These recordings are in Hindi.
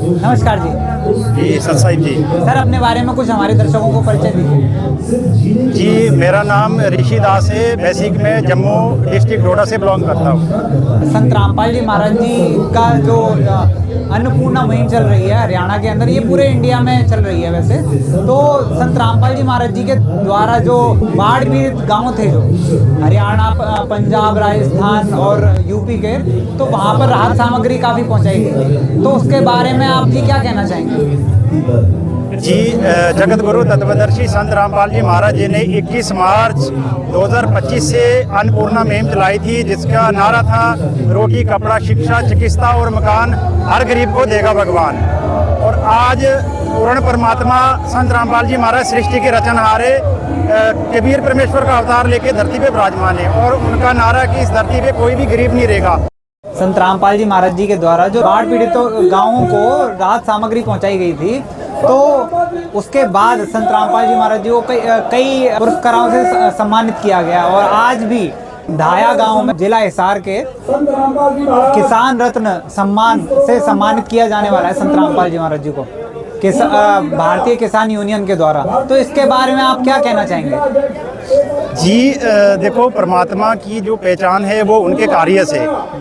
नमस्कार जी। सत साहिब जी। सर, अपने बारे में कुछ हमारे दर्शकों को परिचय दीजिए। जी, मेरा नाम ऋषि दास है। बेसिक में जम्मू डिस्ट्रिक्ट डोडा से बिलोंग करता हूँ। संत रामपाल जी महाराज जी का जो अन्नपूर्णा मुहिम चल रही है हरियाणा के अंदर, ये पूरे इंडिया में चल रही है वैसे तो। संत रामपाल जी महाराज जी के द्वारा जो बाढ़ पीड़ित गाँव थे, जो हरियाणा, पंजाब, राजस्थान और यूपी के, तो वहाँ पर राहत सामग्री काफ़ी पहुँचाई गई थी, तो उसके बारे में आप जी क्या कहना चाहेंगे? जी, जगत गुरु तत्वदर्शी संत रामपाल जी महाराज जी ने 21 मार्च 2025 से अन्नपूर्णा मुहिम चलाई थी, जिसका नारा था रोटी, कपड़ा, शिक्षा, चिकित्सा और मकान हर गरीब को देगा भगवान। और आज पूर्ण परमात्मा संत रामपाल जी महाराज सृष्टि के रचनहारे कबीर परमेश्वर का अवतार लेके धरती पे विराजमान है, और उनका नारा कि इस धरती पे कोई भी गरीब नहीं रहेगा। संत रामपाल जी महाराज जी के द्वारा जो बाढ़ पीड़ित गाँवों को राहत सामग्री पहुंचाई गई थी, तो उसके बाद संत रामपाल जी महाराज जी को कई पुरस्कारों से सम्मानित किया गया, और आज भी धाया गांव में जिला हिसार के किसान रत्न सम्मान से सम्मानित किया जाने वाला है संत रामपाल जी महाराज जी को भारतीय किसान यूनियन के द्वारा। तो इसके बारे में आप क्या कहना चाहेंगे? जी, देखो, परमात्मा की जो पहचान है वो उनके कार्य से,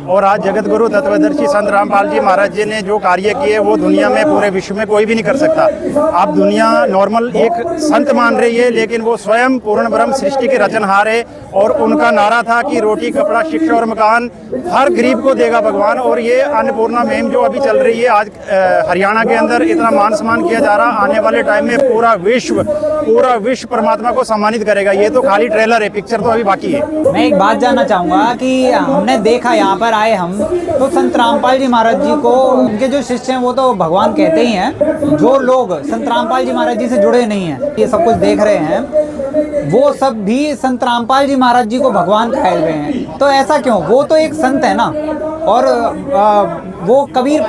और आज जगत गुरु तत्वदर्शी संत रामपाल जी महाराज जी ने जो कार्य किए वो दुनिया में, पूरे विश्व में कोई भी नहीं कर सकता। आप दुनिया नॉर्मल एक संत मान रही है, लेकिन वो स्वयं पूर्ण ब्रह्म सृष्टि के रचनहार है, और उनका नारा था कि रोटी, कपड़ा, शिक्षा और मकान हर गरीब को देगा भगवान। और ये अन्नपूर्णा मुहिम जो अभी चल रही है आज हरियाणा के अंदर, इतना मान सम्मान किया जा रहा, आने वाले टाइम में पूरा विश्व परमात्मा को सम्मानित करेगा। ये तो खाली ट्रेलर है, पिक्चर तो अभी बाकी है। मैं एक बात जानना चाहूँगा कि हमने देखा, यहाँ पर आए हम तो संत रामपाल जी महाराज जी को, उनके जो शिष्य हैं वो तो भगवान कहते ही हैं। जो लोग संत रामपाल जी महाराज जी से जुड़े नहीं हैं, ये सब कुछ देख रहे हैं, वो सब भी संत रामपाल जी महाराज जी को भगवान कहे हुए हैं। तो ऐसा क्यों? वो तो एक संत है ना, और वो कबीर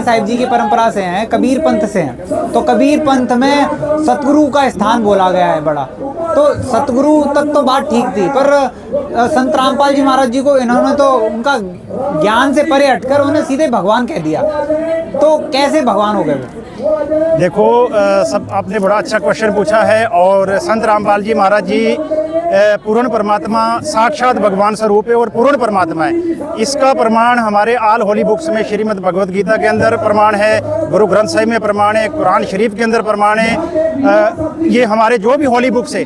साहिब जी की परंपरा से हैं, कबीर पंथ से हैं। तो कबीर पंथ में सतगुरु का स्थान बोला गया है बड़ा, तो सतगुरु तक तो बात ठीक थी, पर संत रामपाल जी महाराज जी को इन्होंने तो उनका ज्ञान से परे हटकर उन्हें सीधे भगवान कह दिया। तो कैसे भगवान हो गए? देखो, सब आपने बड़ा अच्छा क्वेश्चन पूछा है। और संत रामपाल जी महाराज जी पूर्ण परमात्मा, साक्षात भगवान स्वरूप है और पूर्ण परमात्मा है। इसका प्रमाण हमारे आल होली बुक्स में, श्रीमद् भगवद गीता के अंदर प्रमाण है, गुरु ग्रंथ साहिब में प्रमाण है, कुरान शरीफ के अंदर प्रमाण है। ये हमारे जो भी होली बुक्स है,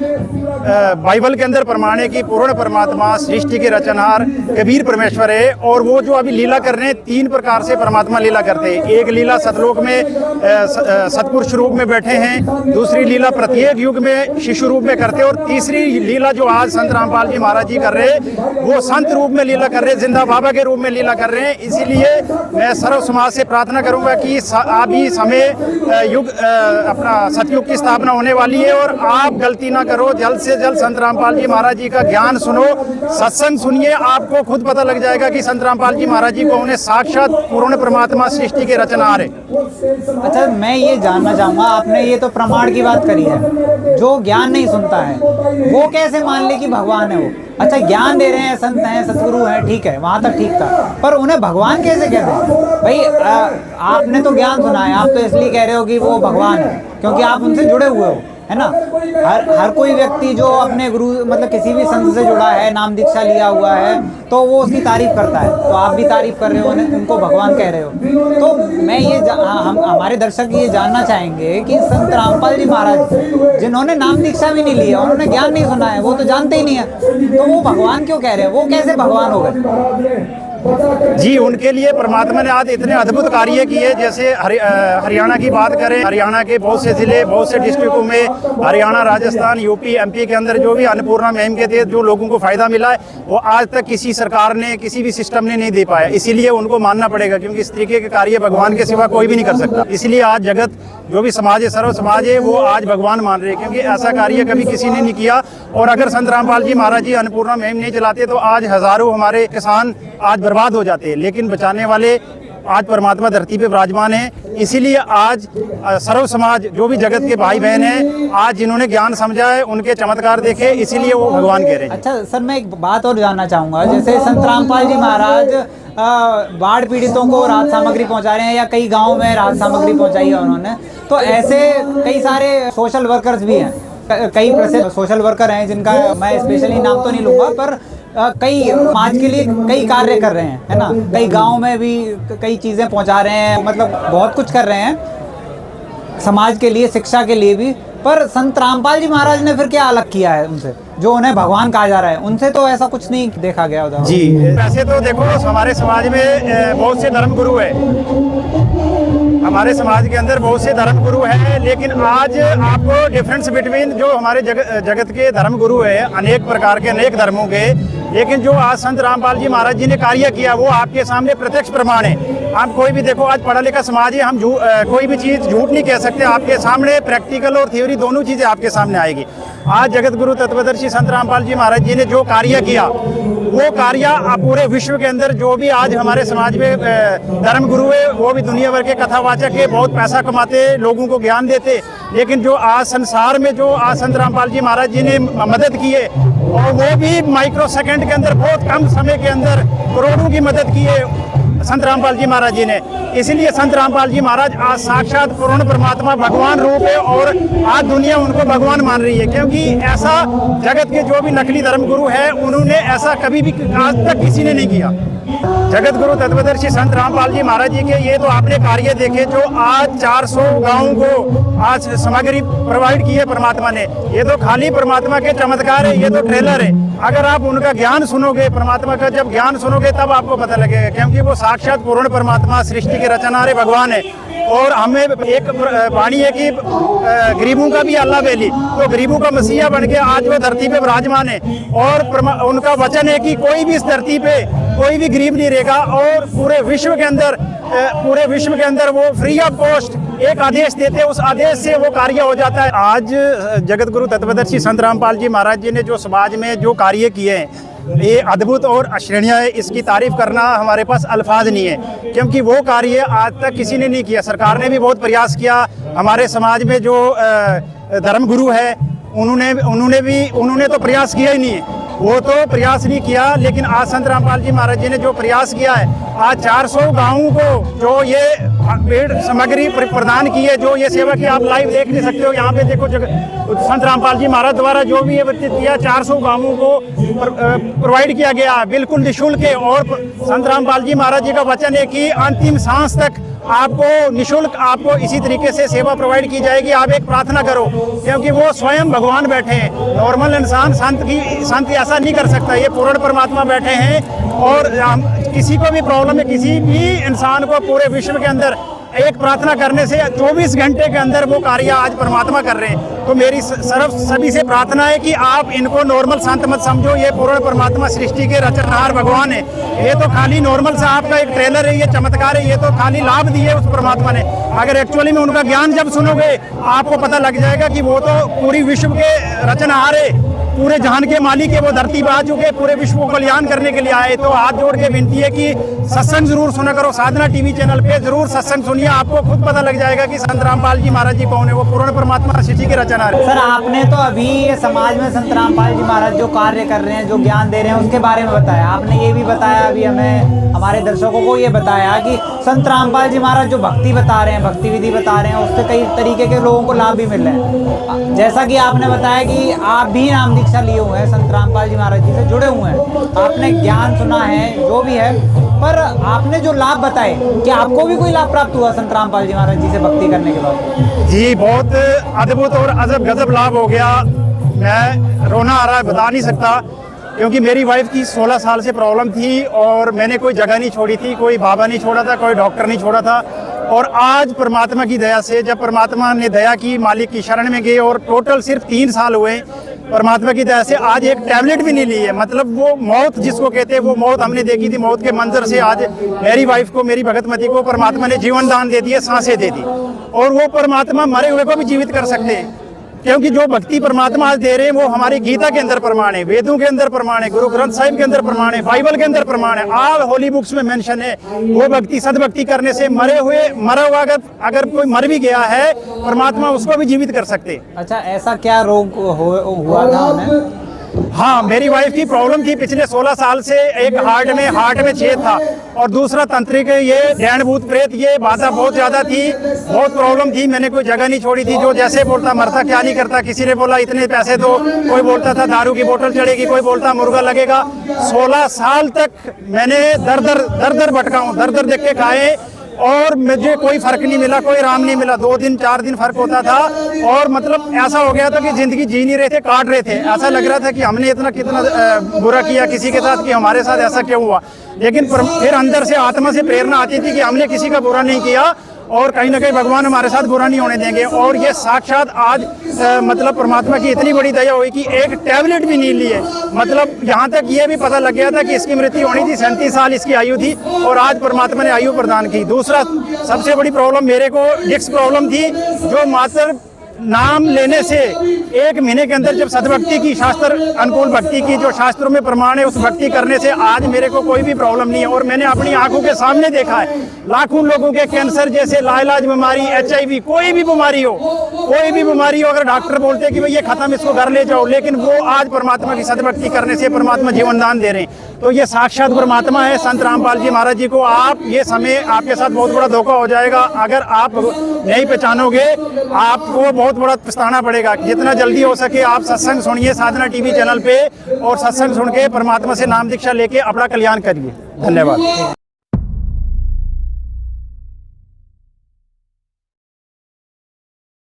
बाइबल के अंदर प्रमाण है कि पूर्ण परमात्मा सृष्टि के रचनहार कबीर परमेश्वर है। और वो जो अभी लीला कर रहे हैं, 3 प्रकार से परमात्मा लीला करते हैं। एक लीला सतलोक में सतपुरुष रूप में बैठे हैं, दूसरी लीला प्रत्येक युग में शिशु रूप में करते हैं, और तीसरी लीला जो आज संत रामपाल जी महाराज जी कर रहे हैं, वो संत रूप में लीला कर रहे हैं, जिंदा बाबा के रूप में लीला कर रहे हैं। इसीलिए मैं सर्व समाज से प्रार्थना करूंगा कि अभी समय युग, अपना सतयुग की स्थापना होने वाली है, और आप गलती ना करो, जल्द से जल्द संत रामपाल जी महाराज जी का ज्ञान सुनो, सत्संग सुनिए, आपको खुद पता लग जाएगा कि संत रामपाल जी महाराज जी को उन्हें साक्षात पूर्ण परमात्मा सृष्टि के रचनहार है। अच्छा, मैं ये जानना चाहूँगा, आपने ये तो प्रमाण की बात करी है, जो ज्ञान नहीं सुनता है वो कैसे मान ले कि भगवान है वो? अच्छा, ज्ञान दे रहे हैं, संत हैं, सतगुरु हैं, ठीक है, वहाँ तक ठीक था, पर उन्हें भगवान कैसे कहते हैं? भाई, आपने तो ज्ञान सुना है, आप तो इसलिए कह रहे हो कि वो भगवान है क्योंकि आप उनसे जुड़े हुए हो, है ना। हर कोई व्यक्ति जो अपने गुरु, मतलब किसी भी संत से जुड़ा है, नाम दीक्षा लिया हुआ है, तो वो उसकी तारीफ करता है। तो आप भी तारीफ कर रहे हो, उनको भगवान कह रहे हो। तो मैं ये हमारे दर्शक ये जानना चाहेंगे कि संत रामपाल जी महाराज, जिन्होंने नाम दीक्षा भी नहीं लिया, उन्होंने ज्ञान नहीं सुना है, वो तो जानते ही नहीं है, तो वो भगवान क्यों कह रहे हैं? वो कैसे भगवान हो गए? जी, उनके लिए परमात्मा ने आज इतने अद्भुत कार्य किए। जैसे हरियाणा की बात करें, हरियाणा के बहुत से जिले, बहुत से डिस्ट्रिक्टों में, हरियाणा, राजस्थान, यूपी, एमपी के अंदर जो भी अन्नपूर्णा मुहिम के तहत जो लोगों को फायदा मिला है, वो आज तक किसी सरकार ने, किसी भी सिस्टम ने नहीं दे पाया। इसीलिए उनको मानना पड़ेगा, क्योंकि इस तरीके के कार्य भगवान के सिवा कोई भी नहीं कर सकता। इसलिए आज जगत, जो भी समाज है, सर्व समाज है, वो आज भगवान मान रहे हैं, क्योंकि ऐसा कार्य कभी किसी ने नहीं किया। और अगर संत रामपाल जी महाराज जी अन्नपूर्णा मुहिम नहीं चलाते तो आज हजारों हमारे किसान आज बर्बाद हो जाते हैं। लेकिन बचाने वाले आज परमात्मा धरती पे विराजमान है। इसीलिए आज सर्व समाज जो भी जगत के भाई बहन हैं, आज जिन्होंने ज्ञान समझा है, उनके चमत्कार देखे, इसीलिए वो भगवान कह रहे हैं। अच्छा सर, मैं एक बात और जानना चाहूँगा, जैसे संत रामपाल जी महाराज बाढ़ पीड़ितों को राहत सामग्री पहुंचा रहे हैं, या कई गाँव में राहत सामग्री पहुंचाई है उन्होंने, तो ऐसे कई सारे सोशल वर्कर्स भी हैं, कई प्रसिद्ध सोशल वर्कर हैं जिनका मैं स्पेशली नाम तो नहीं लूँगा, पर कई समाज के लिए कई कार्य कर रहे हैं, है ना, कई गांव में भी कई चीज़ें पहुंचा रहे हैं, मतलब बहुत कुछ कर रहे हैं समाज के लिए, शिक्षा के लिए भी। पर संत रामपाल जी महाराज ने फिर क्या अलग किया है उनसे, जो उन्हें भगवान कहा जा रहा है? उनसे तो ऐसा कुछ नहीं देखा गया उधर। जी, वैसे तो देखो हमारे समाज में बहुत से धर्म गुरु है, हमारे समाज के अंदर बहुत से धर्म गुरु हैं, लेकिन आज आपको डिफरेंस बिटवीन जो हमारे जगत के धर्म गुरु है, अनेक प्रकार के अनेक धर्मों के, लेकिन जो आज संत रामपाल जी महाराज जी ने कार्य किया वो आपके सामने प्रत्यक्ष प्रमाण है। आप कोई भी देखो, आज पढ़ा लिखा समाज है, हम कोई भी चीज़ झूठ नहीं कह सकते, आपके सामने प्रैक्टिकल और थ्योरी दोनों चीज़ें आपके सामने आएगी। आज जगत गुरु तत्वदर्शी संत रामपाल जी महाराज जी ने जो कार्य किया, वो कार्य पूरे विश्व के अंदर जो भी आज हमारे समाज में धर्म गुरु है, वो भी दुनिया भर के कथावाचक है, बहुत पैसा कमाते, लोगों को ज्ञान देते, लेकिन जो आज संसार में जो आज संत रामपाल जी महाराज जी ने मदद की है, और वो भी माइक्रो सेकंड के अंदर, बहुत कम समय के अंदर करोड़ों की मदद की है संत रामपाल जी महाराज जी ने। इसीलिए संत रामपाल जी महाराज आज साक्षात पूर्ण परमात्मा भगवान रूप है, और आज दुनिया उनको भगवान मान रही है, क्योंकि ऐसा जगत के जो भी नकली धर्म गुरु है, उन्होंने ऐसा कभी भी आज तक किसी ने नहीं किया। जगत गुरु तत्वदर्शी संत रामपाल जी महाराज जी के ये तो आपने कार्य देखे, जो आज 400 गाँव को आज सामग्री प्रोवाइड की है परमात्मा ने, ये तो खाली परमात्मा के चमत्कार है, ये तो ट्रेलर है। अगर आप उनका ज्ञान सुनोगे, परमात्मा का जब ज्ञान सुनोगे तब आपको पता लगेगा, क्योंकि वो साक्षात पूर्ण परमात्मा सृष्टि के रचनाहारे भगवान है। और हमें एक वाणी है कि गरीबों का भी अल्लाह बेली, तो गरीबों का मसीहा बन के आज वो धरती पे विराजमान है, और उनका वचन है कि कोई भी इस धरती पे कोई भी गरीब नहीं रहेगा, और पूरे विश्व के अंदर वो फ्री ऑफ कॉस्ट एक आदेश देते, उस आदेश से वो कार्य हो जाता है। आज जगत गुरु तत्वदर्शी संत रामपाल जी महाराज जी ने जो समाज में जो कार्य किए हैं, ये अद्भुत और अश्रणीय है, इसकी तारीफ करना हमारे पास अल्फाज नहीं है, क्योंकि वो कार्य आज तक किसी ने नहीं किया। सरकार ने भी बहुत प्रयास किया, हमारे समाज में जो धर्म गुरु है उन्होंने तो प्रयास किया ही नहीं है, वो तो प्रयास नहीं किया। लेकिन आज संत रामपाल जी महाराज जी ने जो प्रयास किया है, आज 400 गाँवों को जो ये पेड़ सामग्री प्रदान की है, जो ये सेवा की, आप लाइव देख नहीं सकते हो, यहाँ पे देखो संत रामपाल जी महाराज द्वारा जो भी ये व्यतीत किया, 400 गाँवों को प्रोवाइड किया गया बिल्कुल निःशुल्क है। और संत रामपाल जी महाराज जी का वचन है कि अंतिम सांस तक आपको निःशुल्क आपको इसी तरीके से सेवा प्रोवाइड की जाएगी। आप एक प्रार्थना करो, क्योंकि वो स्वयं भगवान बैठे हैं, नॉर्मल इंसान संत ऐसा नहीं कर सकता, ये पूर्ण परमात्मा बैठे हैं। और किसी को भी प्रॉब्लम है, किसी भी इंसान को पूरे विश्व के अंदर एक प्रार्थना करने से 24 घंटे के अंदर वो कार्य आज परमात्मा कर रहे हैं। तो मेरी सभी से प्रार्थना है कि आप इनको नॉर्मल संत मत समझो, ये पूर्ण परमात्मा सृष्टि के रचनहार भगवान है। ये तो खाली नॉर्मल सा आपका एक ट्रेलर है, ये चमत्कार है, ये तो खाली लाभ दिए उस परमात्मा ने। अगर एक्चुअली में उनका ज्ञान जब सुनोगे आपको पता लग जाएगा कि वो तो पूरी विश्व के रचनहार है, पूरे जहान के मालिक है, वो धरती पे आ चुके, पूरे विश्व को कल्याण करने के लिए आए। तो हाथ जोड़ के विनती है कि सत्संग जरूर सुना करो, साधना टीवी चैनल पे जरूर सत्संग सुनिए, आपको खुद पता लग जाएगा कि संत रामपाल जी महाराज जी कौन है, वो पूर्ण परमात्मा सृष्टि के रचनहार है। सर, आपने तो अभी ये समाज में संत रामपाल जी महाराज जो कार्य कर रहे हैं, जो ज्ञान दे रहे हैं, उसके बारे में बताया। आपने ये भी बताया अभी हमें, हमारे दर्शकों को ये बताया कि संत रामपाल जी महाराज जो भक्ति बता रहे हैं, भक्ति विधि बता रहे हैं, उससे कई तरीके के लोगों को लाभ भी मिल रहे हैं। जैसा कि आपने बताया कि आप भी नाम दीक्षा लिए हुए हैं, संत रामपाल जी महाराज जी से जुड़े हुए हैं, आपने ज्ञान सुना है, जो भी है, पर आपने जो लाभ बताए, क्या आपको भी कोई लाभ प्राप्त हुआ संत रामपाल जी महाराज जी से भक्ति करने के बाद? जी, बहुत अद्भुत और अजब गजब लाभ हो गया। मैं रोना आ रहा है, बता नहीं सकता, क्योंकि मेरी वाइफ की 16 साल से प्रॉब्लम थी, और मैंने कोई जगह नहीं छोड़ी थी, कोई बाबा नहीं छोड़ा था, कोई डॉक्टर नहीं छोड़ा था। और आज परमात्मा की दया से, जब परमात्मा ने दया की, मालिक की शरण में गए, और टोटल सिर्फ 3 साल हुए, परमात्मा की दया से आज एक टैबलेट भी नहीं ली है। मतलब वो मौत जिसको कहते हैं, वो मौत हमने देखी थी, मौत के मंजर से आज मेरी वाइफ को, मेरी भगतमती को परमात्मा ने जीवन दान दे दिया, सांसें दे दी। और वो परमात्मा मरे हुए को भी जीवित कर सकते हैं। क्योंकि जो भक्ति परमात्मा आज दे रहे हैं वो हमारी गीता के अंदर प्रमाण है, वेदों के अंदर प्रमाण है, गुरु ग्रंथ साहिब के अंदर प्रमाण है, बाइबल के अंदर प्रमाण है, ऑल होली बुक्स में मेंशन है। वो भक्ति सदभक्ति करने से मरा हुआ अगर कोई मर भी गया है, परमात्मा उसको भी जीवित कर सकते। अच्छा, ऐसा क्या रोग हुआ था उन्हें? हाँ, मेरी वाइफ की प्रॉब्लम थी पिछले 16 साल से, एक हार्ट में छेद था और दूसरा तंत्रिक, ये डैन भूत प्रेत, ये बाधा बहुत ज्यादा थी, बहुत प्रॉब्लम थी। मैंने कोई जगह नहीं छोड़ी थी, जो जैसे बोलता मरता क्या नहीं करता। किसी ने बोला इतने पैसे दो, कोई बोलता था दारू की बोतल चढ़ेगी, कोई बोलता मुर्गा लगेगा। 16 साल तक मैंने दर भटका हूँ, दर देख के खाए और मुझे कोई फर्क नहीं मिला, कोई आराम नहीं मिला। 2 दिन 4 दिन फर्क होता था और मतलब ऐसा हो गया था कि जिंदगी जी नहीं रहे थे, काट रहे थे। ऐसा लग रहा था कि हमने इतना कितना बुरा किया किसी के साथ कि हमारे साथ ऐसा क्यों हुआ। लेकिन फिर अंदर से आत्मा से प्रेरणा आती थी कि हमने किसी का बुरा नहीं किया और कहीं ना कहीं भगवान हमारे साथ बुरा नहीं होने देंगे। और ये साक्षात आज मतलब परमात्मा की इतनी बड़ी दया हुई कि एक टैबलेट भी नहीं लिए। मतलब यहाँ तक ये भी पता लग गया था कि इसकी मृत्यु होनी थी, 37 साल इसकी आयु थी और आज परमात्मा ने आयु प्रदान की। दूसरा सबसे बड़ी प्रॉब्लम मेरे को डिस्क प्रॉब्लम थी, जो मात्र नाम लेने से 1 महीने के अंदर जब सदभक्ति की, शास्त्र अनुकूल भक्ति की, जो शास्त्रों में प्रमाण है, उस भक्ति करने से आज मेरे को कोई भी प्रॉब्लम नहीं है। और मैंने अपनी आंखों के सामने देखा है लाखों लोगों के कैंसर जैसे लाइलाज बीमारी, HIV, कोई भी बीमारी हो, अगर डॉक्टर बोलते हैं कि भाई ये खत्म, इसको घर ले जाओ, लेकिन वो आज परमात्मा की सदभक्ति करने से परमात्मा जीवन दान दे रहे हैं। तो ये साक्षात परमात्मा है। संत रामपाल जी महाराज जी को आप, ये समय आपके साथ बहुत बड़ा धोखा हो जाएगा अगर आप नहीं पहचानोगे, आपको बहुत बड़ा पछताना पड़ेगा। जितना जल्दी हो सके आप सत्संग सुनिए साधना टीवी चैनल पे और सत्संग सुन के परमात्मा से नाम दीक्षा लेके अपना कल्याण करिए। धन्यवाद।